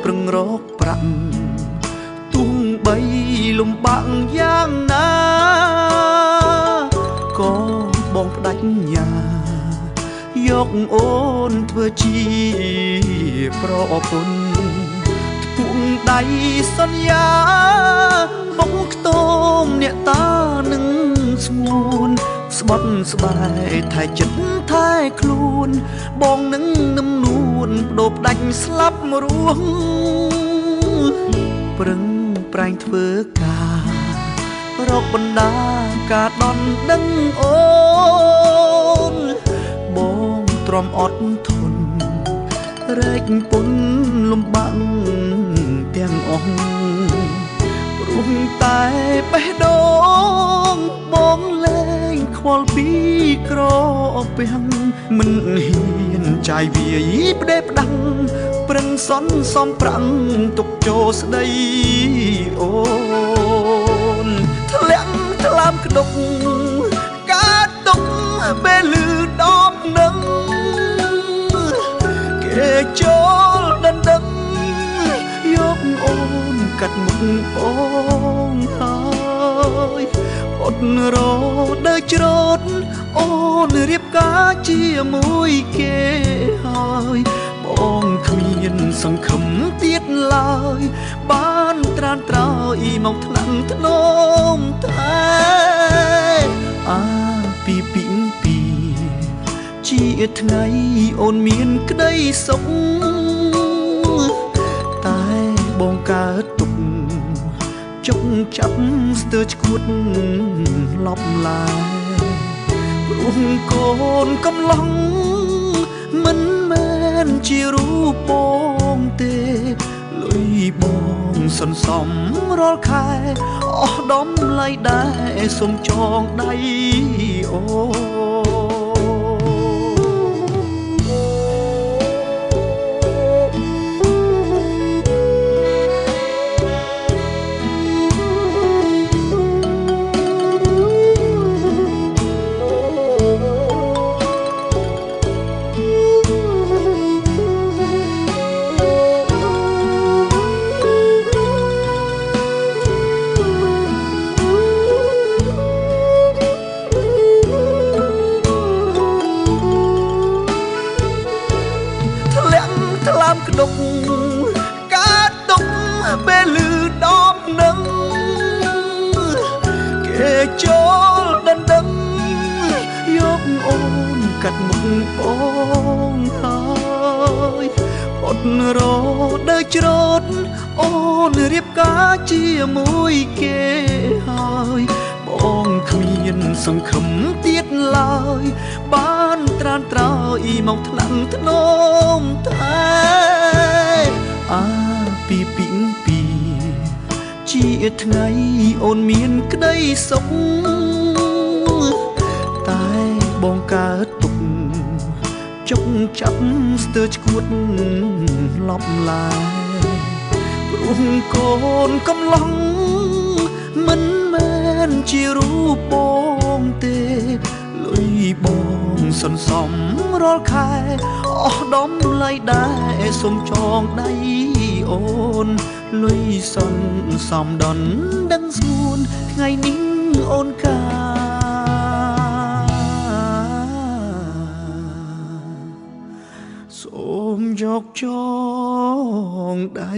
ប្រឹងរកប្រាក់ទោះបីលំបាក់យ៉ាងណាក៏បងផ្ដាច់ញាយកអូនធ្វើជាប្រពន្ធធួងដៃសន្យាបងខ្ទមអ្នកតានឹងស្ងួនស្បត់ស្បែកថែចិត្តថែខ្លួនបងនឹងនឹមនួនបដូរផ្ដាច់ស្លាប់រស់ប្រឹងប្រែងធ្វើការរកបណ្ដាការដន់ដឹងអូនបងទ្រាំអត់ធន់រែកពុនលំបាំងទាំងអស់ព្រោះតែបេះដូងបងលែងខ្វល់ពីក្រពាំងមិនហ៊ានចាយវាយផ្ដេសផ្ដាំងប្រឹងសន់សំប្រាំងទុកចូលស្ដីអូនធ្លាក់ថ្លើមក្តុកការទុកពេលលឺដបនឹងគេចូលដណ្ដឹងយកអូនកាត់មុខបងហើយអត់រដើរច្រូតអូនរៀបការជាមួយគេហើយបងគ្មានសង្ឃឹមទៀតឡើយបានត្រានត្រោយមកថ្នាំងធ្នមតែអាពីពីជាថ្ងៃអូនមានក្តីសុខតែបងកើតទុកចុកចាប់ស្ទើរឈួតលប់ឡាយព្រោះកូនកំឡុងមិនមែនជារូបបងទេលុយបងសន្សំរាល់ខែអស់ដំឡៃដែរសុំចងដៃអូថ្លើមក្តុកការទុកពេលលឺដបនឹងគេចូលដណ្ដឹងយកអូនកាត់មុខបងហើយអត់រដើរច្រូតអូនរៀបការជាមួយគេហើយបងគ្មានសង្ឃឹមទៀតឡើយបានត្រានត្រោយមកថ្នាំងធ្នមតែអាពីជាថ្ងៃអូនមានក្តីសុខតែបងកើតទុកចុកចាប់ស្ទើរឈួតលប់ឡាយព្រោះកូនកំឡុងមិនមែនជារូបបងទេលុយបងសន្សំរាល់ខែអស់ដំឡៃដែរសុំចងដៃអូនលុយសន្សំដន់ដឹងស្ងួនថ្ងៃនេះអូនកាសូមយកចងដៃ